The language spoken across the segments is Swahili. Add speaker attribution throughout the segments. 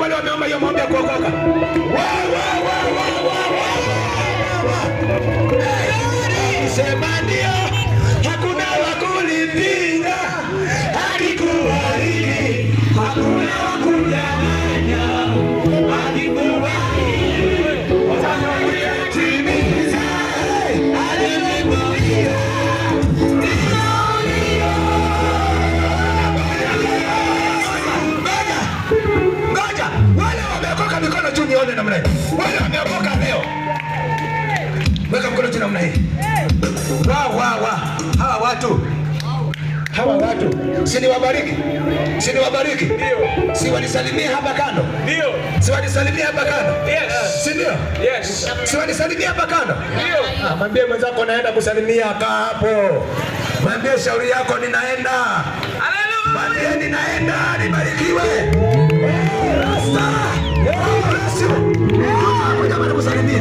Speaker 1: wale wameomba hiyo maombi ya kuokoka. Sema ndio, hakuna wakulipinga, akikubariki hakuna wakunyang'anya, akikubariki utatimiza alivyokuambia. Ngoja, wale wameokoka mikono juu nione namna hii. Wale wameokoka leo, weka mkono juu namna hii. Hawa watu si niwabariki? Si niwabariki? Ndio. Si wanisalimie hapa kando? Ndio. Si wanisalimie hapa kando? Yes. Si ndio? Yes. Si wanisalimie hapa kando? Ndio. Mwambie mwenzako naenda kusalimia hapo. Mwambie shauri yako ninaenda. Haleluya. Mwambie ninaenda, nibarikiwe. Rasta. Bless you. Ngoja bado kusalimia.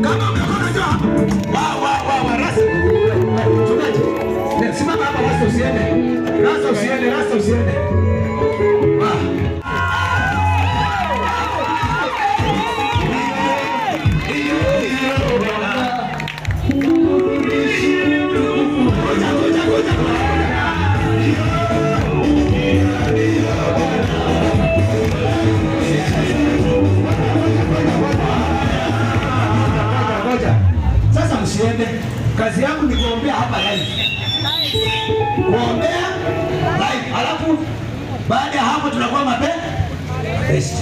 Speaker 1: Kama umeona njoo. Rasta. Simama hapa, Rasta usiende. Rasta usiende, Rasta usiende. Sasa msiende. Kazi yangu ni kuombea hapa live. Kuombea live. Alafu baada ya hapo tunakuwa best.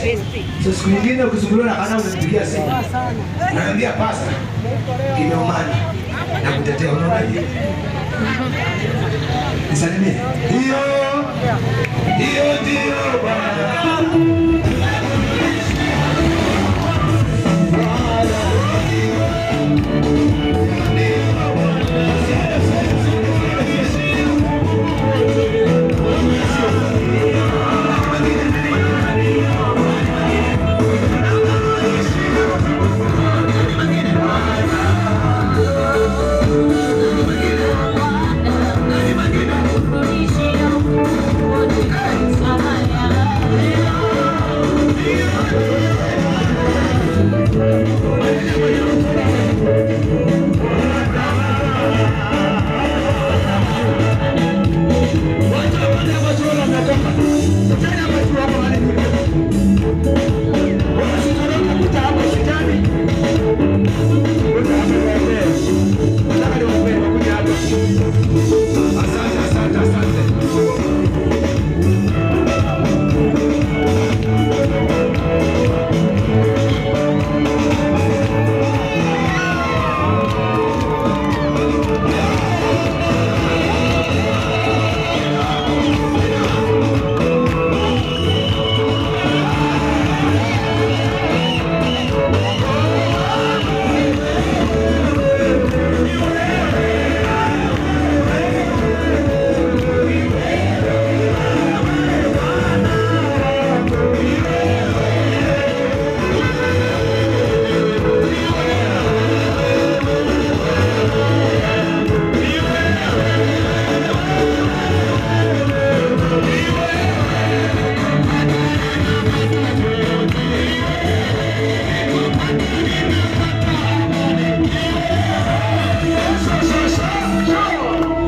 Speaker 1: So siku nyingine ukizunguliwa na kana unanipigia simu. Naambia pastor kimeumana na kutetea, unaona hivi. Nisalimie. Ndio Bwana.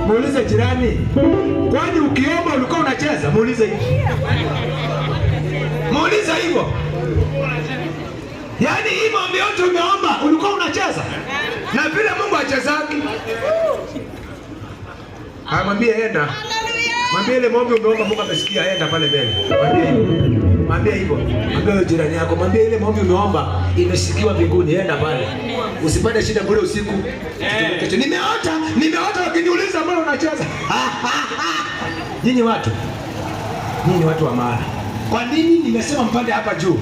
Speaker 1: Muulize jirani, kwani ukiomba ulikuwa unacheza? Muulize hivyo. Muulize hivyo. Yaani hii maombi yote umeomba ulikuwa unacheza? Na vile Mungu achezaki. Mwambie enda. Mwambie ile maombi umeomba Mungu amesikia, enda pale mbele. Mwambie hivyo. Mwambie hivyo. Mwambie jirani yako, mwambie ile maombi umeomba imesikiwa mbinguni, enda pale. Usipande shida bure usiku. Nimeota wakiniuliza mbona unacheza? Nyinyi watu wa maana. Kwa nini nimesema mpande hapa juu?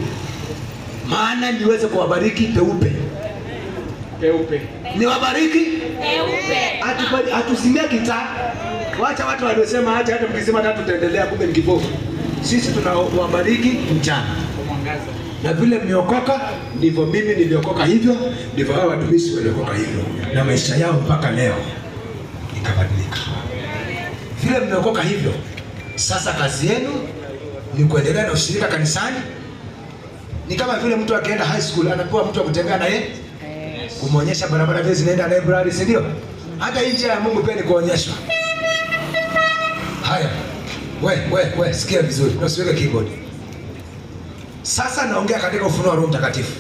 Speaker 1: Maana niweze kuwabariki peupe. Niwabariki peupe. Atusimia kita. Wacha watu waliosema hata mkisema tatu tutaendelea, kumbe mkipofu. Sisi tunawabariki mchana. Na vile mmeokoka ndivyo mimi niliokoka hivyo, ndivyo hao watumishi waliokoka hivyo, na maisha yao mpaka leo ikabadilika. Vile mmeokoka hivyo, sasa kazi yenu ni kuendelea na ushirika kanisani. Ni kama vile mtu akienda high school anapewa mtu wa kutembea na yeye, kumuonyesha barabara vile zinaenda library, si ndio? Hata nje ya Mungu pia ni kuonyeshwa. Haya. We, sikia vizuri. Usiweke keyboard. Sasa naongea katika ufunuo wa Roho Mtakatifu.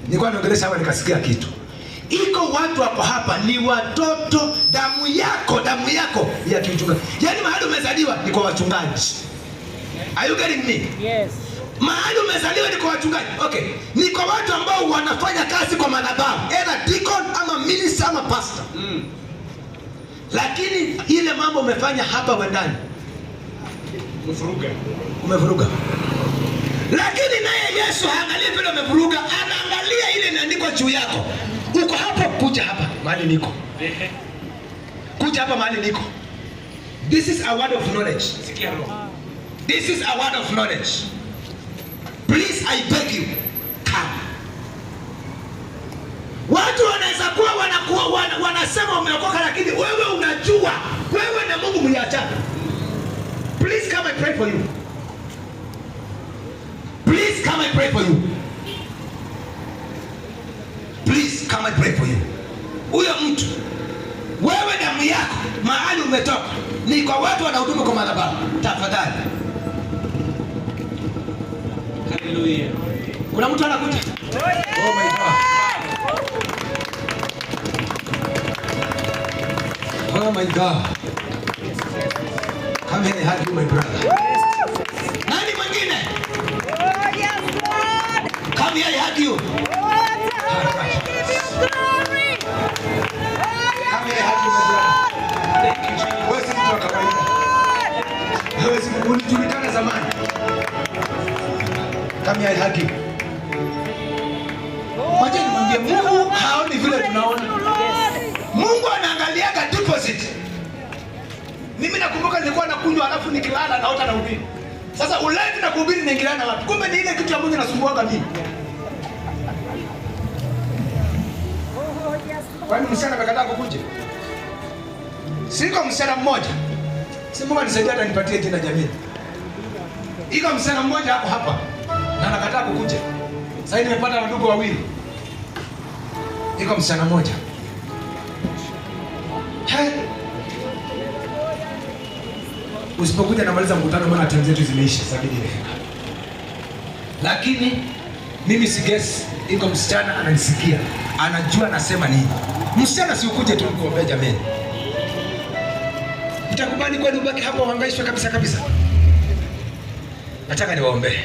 Speaker 1: Nilikuwa naongelea hapa nikasikia kitu. Iko watu hapo hapa ni watoto, damu yako ya kichungaji. Yaani mahali umezaliwa ni kwa wachungaji. Are you getting me?
Speaker 2: Yes.
Speaker 1: Mahali umezaliwa ni kwa wachungaji. Okay. Ni kwa watu ambao wanafanya kazi kwa madhabahu. Either deacon ama minister ama pastor. Lakini ile mambo umefanya hapa Wendani. Umevuruga. Lakini naye Yesu haangalia vile umevuruga, anaangalia ile inaandikwa juu yako. Uko hapo, kuja hapa mahali niko. Kuja hapa mahali niko. This is a word of knowledge. This is a word of knowledge. Please, I beg you, come. Watu wanaweza kuwa wanasema umeokoka, lakini wewe unajua wewe na Mungu mliachana. Please come and pray for you. Please come and pray for you. Please come and pray for you. Huyo mtu, wewe damu yako mahali umetoka ni kwa watu wanahudumu kwa madhabahu. Tafadhali. Hallelujah. Kuna mtu anakuja? Oh my God. Oh my God. Come here and hug you, my brother. Nani mwingine?
Speaker 2: Oh yes, Lord.
Speaker 1: Come here and hug you.
Speaker 2: Oh, glory.
Speaker 1: Come here and hug you, my brother. Wewe si mtu wa kawaida. Wewe si mtu ulijulikana zamani. Come here and hug you. Wacha nimwambie Mungu haoni vile tunaona. Mungu anaangaliaga deposit. Mimi nakumbuka nilikuwa nakunywa alafu nikilala naota na ubiri. Sasa ulevi na kuhubiri naingiliana wapi? Kumbe ni ile kitu ya Mungu inasumbuaga mimi. Kwani msichana amekataa kukuja? Siko msichana mmoja. Si Mungu anisaidie hata nipatie jina jamii. Iko msichana mmoja hapo hapa na anakataa kukuja. Sasa nimepata ndugu wawili. Iko msichana mmoja. Usipokuja namaliza mkutano maana time zetu zimeisha, sabidi imefika. Lakini mimi sigesi, iko msichana ananisikia, anajua nasema nini. Msichana si ukuje tu kuombea jamii. Nitakubali kwani ubaki hapa uhangaishwe kabisa? Nataka niwaombee.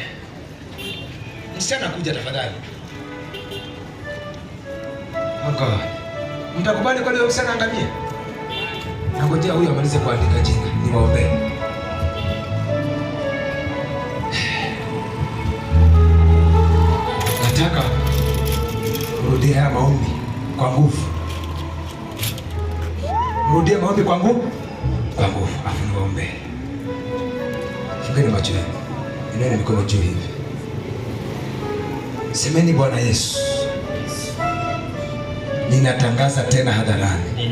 Speaker 1: Msichana kuja tafadhali. Mungu. Mtakubali kwani wewe msichana angamie? Nangojea huyu amalize kuandika jina, niwaombee. Nataka urudie haya maombi kwa nguvu. Rudie maombi kwa nguvu. Afu niwaombee. Fungeni macho yenu. Inua mikono juu hivi. Semeni, Bwana Yesu, ninatangaza tena hadharani.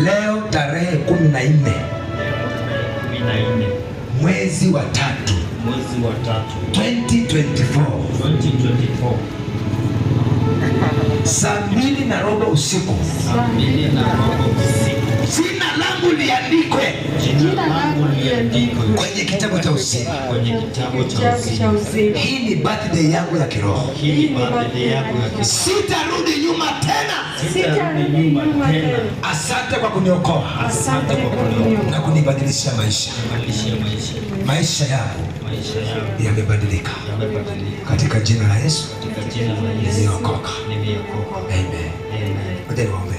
Speaker 1: Leo tarehe 14 mwezi wa 3 2024 saa 2:15 usiku. Jina langu liandikwe kwenye kitabu cha uzima. Hii ni birthday yangu ya kiroho. Sitarudi nyuma tena. Asante kwa kuniokoa na kunibadilisha maisha. Maisha yangu yamebadilika katika jina la Yesu. Nimeokoka. Amen. Ngoja niombe.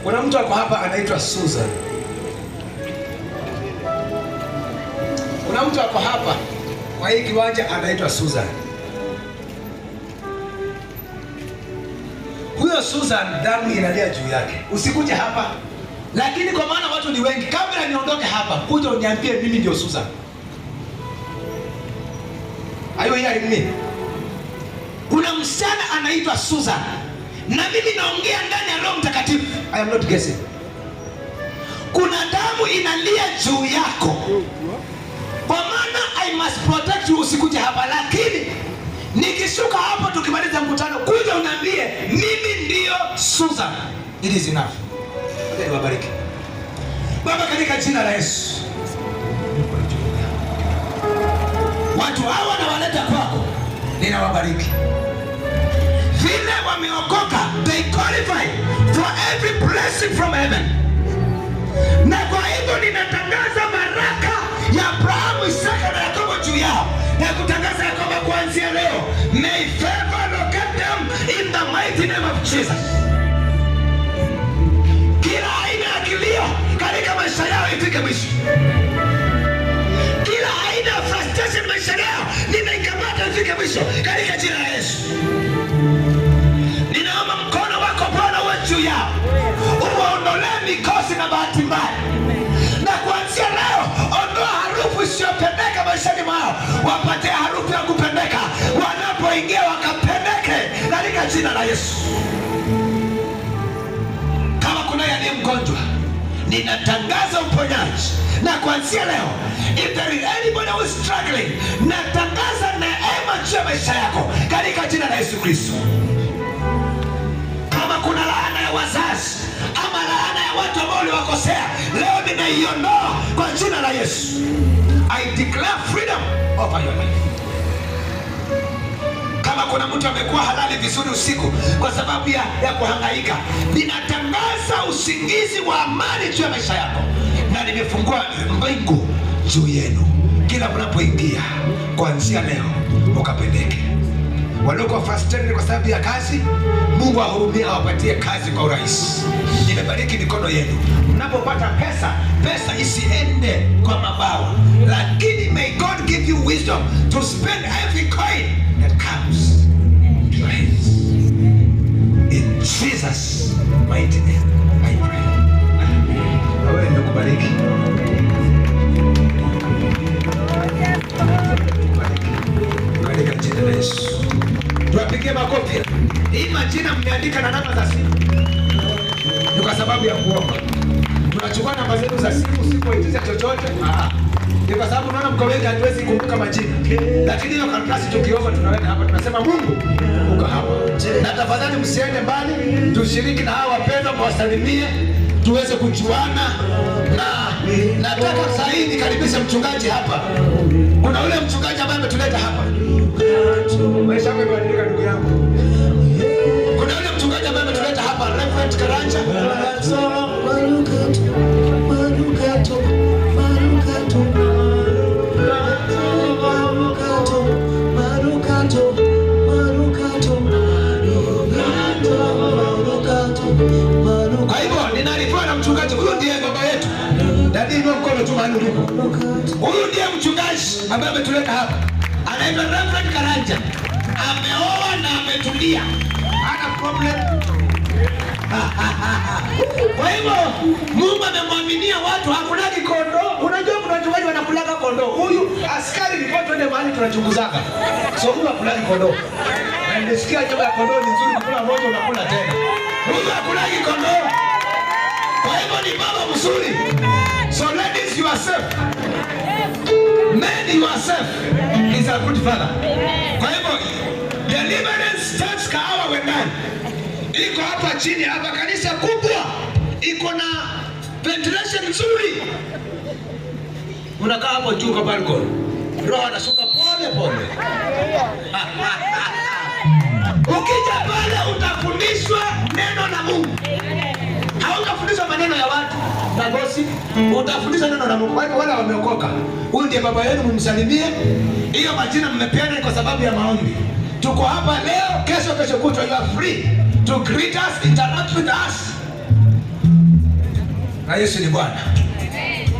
Speaker 1: Kuna mtu ako hapa anaitwa Susan. Kuna mtu ako hapa kwa hii kiwanja anaitwa Susan. Huyo Susan damu inalia juu yake. Usikuje hapa. Lakini kwa maana watu ni wengi, kabla niondoke hapa, kuja uniambie mimi ndio Susan. Ayo hearing me? Kuna msichana anaitwa Susan. Na mimi naongea ndani ya Roho Mtakatifu. I am not guessing. Kuna damu inalia juu yako. Kwa maana I must protect you, usikuje hapa, lakini nikishuka hapo tukimaliza mkutano kuja uniambie mimi ndio Susan. It is enough. Mungu awabariki. Baba, katika jina la Yesu, watu hawa nawaleta kwako, ninawabariki. Vile wameokoka, they qualify for every blessing from heaven. Na kwa hivyo ninatangaza baraka ya Abrahamu, Isaka na Yakobo juu yao, na kutangaza ya kwamba kuanzia leo, may favor locate them in the mighty name of Jesus. Kila aina ya kilio katika maisha yao ifike mwisho. Kila aina ya frustration maisha yao nimeikamata ifike mwisho katika jina la Yesu. Ninaomba mkono wako Bwana uwe juu yao, uwaondolee mikosi na bahati mbaya, na kuanzia leo ondoa harufu isiyopendeka maishani mwao, wapate harufu ya kupendeka, wanapoingia wakapendeke katika jina la Yesu. Kama kuna yaliye mgonjwa, ninatangaza uponyaji, na kuanzia leo, if there is anybody who is struggling, natangaza neema juu ya maisha yako katika jina la Yesu Kristo. Kama kuna laana ya wazazi ama laana ya watu ambao uliwakosea, leo ninaiondoa kwa jina la Yesu. I declare freedom over your life. Kama kuna mtu amekuwa halali vizuri usiku kwa sababu ya kuhangaika, ninatangaza usingizi wa amani juu ya maisha yako, na nimefungua mbingu juu yenu. Kila mnapoingia kuanzia leo ukapendeke. Walioko frustrated kwa sababu ya kazi, Mungu ahurumie, awapatie kazi kwa urahisi. Nimebariki mikono yenu. Mnapopata pesa, pesa isiende kwa mabawa, lakini may God give you wisdom to spend every coin that comes to your hands. In Jesus' mighty name I pray. Amen. Nikubariki. Katika jina la Yesu. Tuwapigie makofi. Hii majina mmeandika na namba za simu ni kwa sababu ya kuomba. Tunachukua namba zetu za simu, usipoitisha chochote. Ni kwa sababu unaona mko wengi hatuwezi kumbuka majina. Lakini hiyo karatasi tukiomba tunaweka hapa, tunasema Mungu uko hapa. Na tafadhali msiende mbali, tushiriki na hawa wapendwa, mwasalimie, tuweze kujuana. Na nataka sasa hivi nikaribishe mchungaji hapa. Kuna ule mchungaji ambaye ametuleta hapa. Maisha yako yamebadilika ndugu yangu. Kuna ule mchungaji ambaye ametuleta hapa, Reverend Karanja. Kwa hivyo ninaarifiwa na mchungaji, huyu ndiye baba yetu. Dadi ndio mkono tu mahali ulipo. Huyu ndiye mchungaji ambaye ametuleta hapa. Anaitwa Reverend Karanja. Ameoa na ametulia. Hana problem. Kwa hivyo Mungu amemwaminia watu, hakulagi kondoo. Unajua kuna watu wanakulaga kondoo. Huyu askari ni kwa twende mahali tunachunguzaka. So huyu hakulagi kondoo. Na nilisikia nyama ya kondoo ni nzuri, kula moja unakula tena. Huyu hakulagi kondoo. Kwa hivyo ni baba mzuri. So ladies, you are safe. Men, you are safe. He's a good father. Kwa hivyo Deliverance Church Kahawa Wendani iko hapa chini hapa, kanisa kubwa, iko na ventilation nzuri. Unakaa hapo juu kwa balcony, roho anashuka pole pole. Ukija pale utafundishwa neno la Mungu. Hautafundishwa maneno ya watu na gossip, utafundishwa neno la Mungu. Kwa hivyo wale wameokoka, huyu ndiye baba yenu, mumsalimie. Hiyo majina mmepeana kwa sababu ya maombi. Tuko hapa leo, kesho kutwa, you are free to greet us, interact with us. Na Yesu ni Bwana.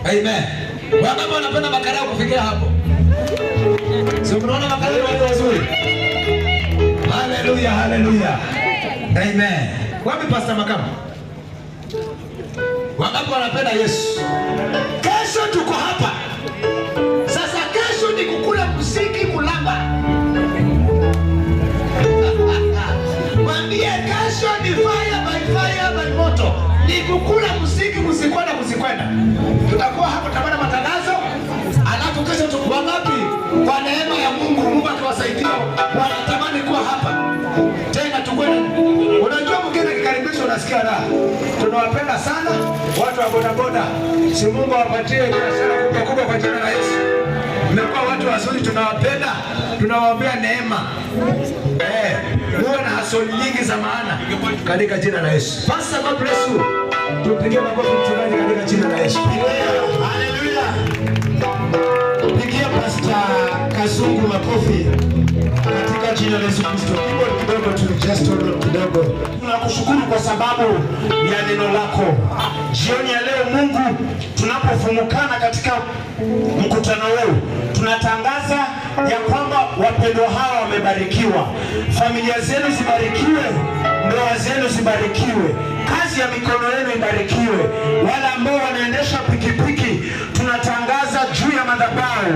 Speaker 1: Amen. Wangapi wanapenda makarao kufikia hapo? Sio, mnaona makarao watu wazuri. Hallelujah, hallelujah. Amen. Wapi Pastor Makamu? Wangapi wanapenda Yesu? Kesho tuko hapa. Sasa kesho ni kukula muziki, kulamba. mkula muziki msikwenda. Tutakuwa hapo tabana matangazo. Alafu kesho tuko wapi? Kwa neema ya Mungu akiwasaidia wanatamani kuwa hapa. Tena tukwenda. Unajua mgeni kikaribisho unasikia raha. Tunawapenda sana watu wa bodaboda. Si Mungu awapatie biashara kubwa kwa jina la Yesu. Mmekuwa watu wazuri, tunawapenda, tunawaombea neema. Muwe na hasoli nyingi za maana katika jina la Yesu. Pastor, God bless you. Tupigie makofi mchungaji katika jina la Yesu.
Speaker 3: Haleluya. Pigia Pastor Kasungu makofi katika jina la Yesu Kristo. Kidogo tu, just kidogo. Tunakushukuru kwa sababu ya neno lako. Jioni ya leo Mungu, tunapofumukana katika mkutano huu, tunatangaza ya kwamba wapendwa hawa wamebarikiwa. Familia zenu zibarikiwe, ndoa zenu zibarikiwe, kazi ya mikono yenu ibarikiwe. Wale ambao wanaendesha pikipiki, tunatangaza juu ya madhabahu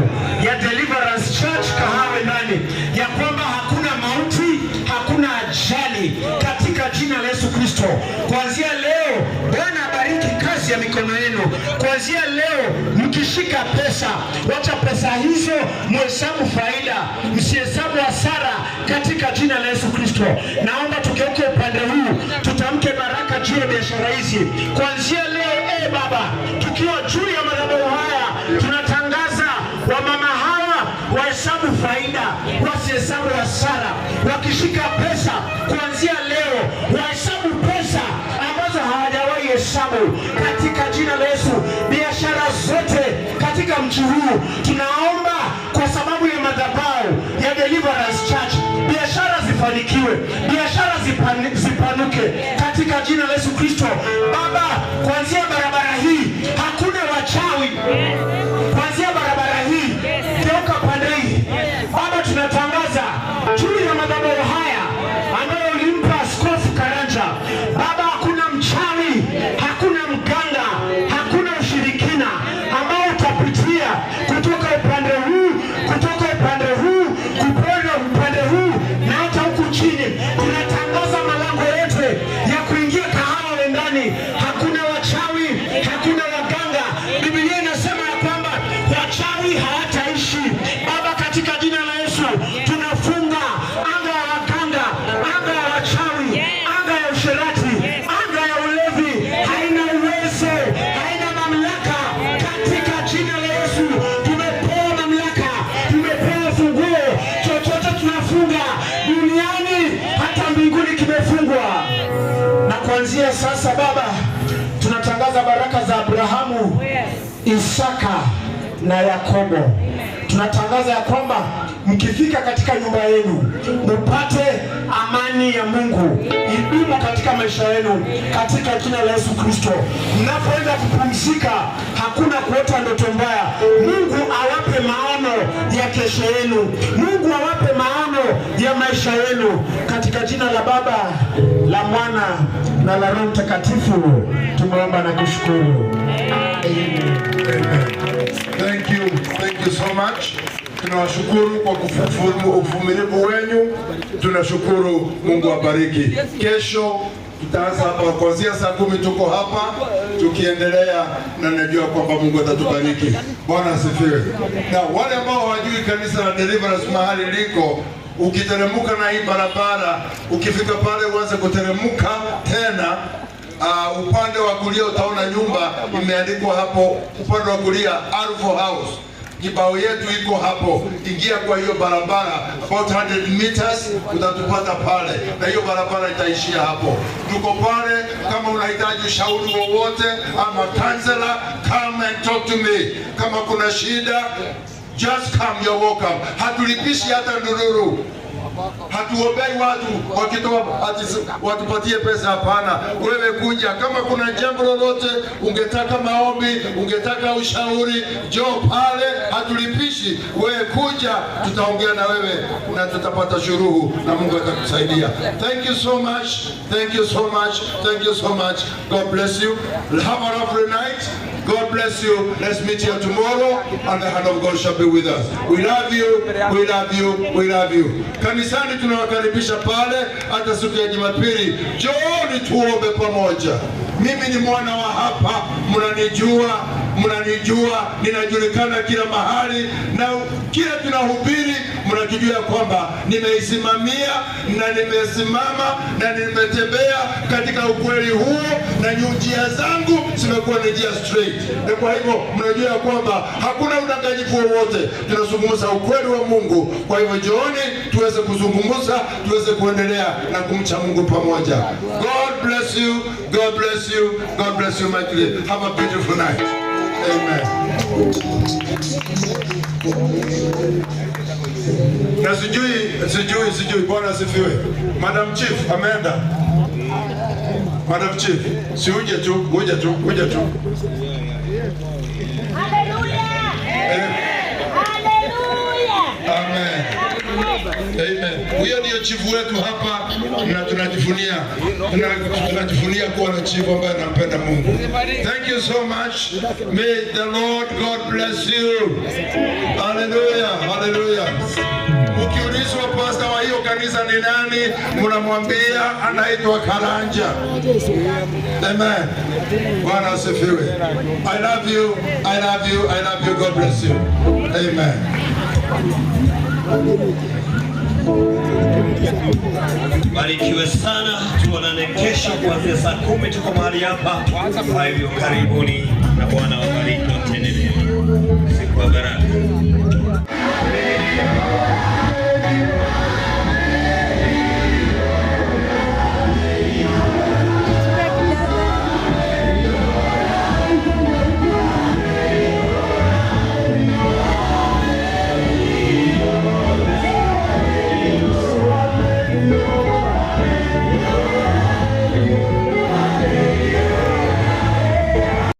Speaker 3: ya Deliverance Church Kahawe ndani ya kwamba hakuna mauti, hakuna ajali katika jina la Yesu Kristo. Kuanzia leo Bwana abariki kazi ya mikono yenu. Kuanzia leo mkishika pesa, wacha pesa hizo mhesabu faida, msihesabu hasara katika jina la Yesu Kristo. Naomba tukeuke upande huu, tutamke baraka juu ya biashara hizi. Kuanzia leo Baba, tukiwa juu ya madhabahu haya, tunatangaza wamama hawa wahesabu faida, wasihesabu hasara. Wakishika pesa kuanzia leo, wahesabu pesa ambazo hawajawahi hesabu katika jina la Yesu. Biashara zote katika mji huu tunaomba kwa sababu ya madhabahu ya Deliverance Church, biashara zifanikiwe, biashara zipanuke katika jina la Yesu Kristo. Baba, kuanzia barabara hii hakuna wachawi. Kuanzia barabara hii toka pande hii Baba, tunatangaza juu ya madhabahu haya ambayo ulimpa Askofu Karanja. Baba, hakuna mchawi, hakuna mganga, hakuna ushirikina ambao utapitia kutoka upande huu, kuponya upande huu na hata huku chini. Tunatangaza malango yote ya kuingia Kahawa Wendani. Hakuna wachawi, hakuna waganga. Biblia inasema ya kwamba wachawi hawataishi. Baba, katika jina la Yesu tunafunga anga ya waganga, anga ya wachawi, anga ya usherati, anga ya ulevi. Haina uwezo, haina mamlaka katika jina la Yesu. Tumepewa mamlaka, tumepewa funguo. Chochote tunafunga duniani hata mbinguni kimefungwa. Na kuanzia sasa Baba, tunatangaza baraka za Abrahamu, Isaka na Yakobo. Tunatangaza ya kwamba mkifika katika nyumba yenu mupate amani ya Mungu idumu katika maisha yenu katika jina la Yesu Kristo. Mnapoenda kupumzika hakuna kuota ndoto mbaya. Mungu awape maono ya kesho yenu. Mungu awape maono ya maisha yenu katika jina la Baba, la Mwana na la Roho Mtakatifu. Tumeomba na kushukuru.
Speaker 4: Thank you so much. Tunawashukuru kwa uvumilivu wenu. Tunashukuru, Mungu abariki. Kesho tutaanza hapa kuanzia saa 10 tuko hapa tukiendelea, na najua kwamba Mungu atatubariki. Bwana asifiwe. Na wale ambao hawajui kanisa la Deliverance mahali liko, ukiteremka na hii barabara, ukifika pale uanze kuteremka tena, upande wa kulia utaona nyumba imeandikwa hapo, upande wa kulia Alpha House. Kibao yetu iko hapo. Ingia kwa hiyo barabara about 100 meters utatupata pale, na hiyo barabara itaishia hapo. Tuko pale, kama unahitaji ushauri wowote ama counselor, come and talk to me. Kama kuna shida, just come, you're welcome. Hatulipishi hata ndururu. Hatuombei watu wakitoa watupatie pesa, hapana. Wewe kuja, kama kuna jambo lolote ungetaka maombi, ungetaka ushauri, njoo pale, hatulipishi. Wewe kuja, tutaongea na wewe na tutapata shuruhu na Mungu atakusaidia. Thank you so much. Thank you so much. Thank you so much. God bless you. Have a lovely night. God bless you. Let's meet here tomorrow and the hand of God shall be with us. We love you, we love you, we love you. Kanisani tunawakaribisha pale hata siku ya Jumapili. Njooni tuombe pamoja. Mimi ni mwana wa hapa, mnanijua, ninajulikana kila mahali, na kila tunahubiri mnakijua kwamba nimeisimamia na nimesimama na nimetembea katika ukweli huo, na njia zangu zimekuwa ni njia straight. Na kwa hivyo mnajua kwamba hakuna udanganyifu wowote, tunazungumza ukweli wa Mungu. Kwa hivyo njooni tuweze kuzungumza, tuweze kuendelea na kumcha Mungu pamoja. God bless you, God bless you, God bless you mightily. Have a beautiful night. Amen. Na sijui Bwana asifiwe. Madam Chief ameenda. Madam Chief, si uje tu.
Speaker 2: Hallelujah.
Speaker 4: Amen. Amen. Huyo ndio chifu wetu hapa, na tunajivunia kuwa na chifu ambaye anampenda Mungu. Thank you so much. May the Lord God bless you. Hallelujah. Hallelujah. Ukiulizwa pastor wa hiyo kanisa ni nani, mnamwambia anaitwa Karanja. Amen. Bwana asifiwe. I love you. I love you. I love you. God bless you. Amen.
Speaker 5: Barikiwe sana, tuonane kesho kuanzia saa 10 tuko mahali hapa. Kwa hivyo karibuni na Bwana wabariki, mtendelee siku ya baraka.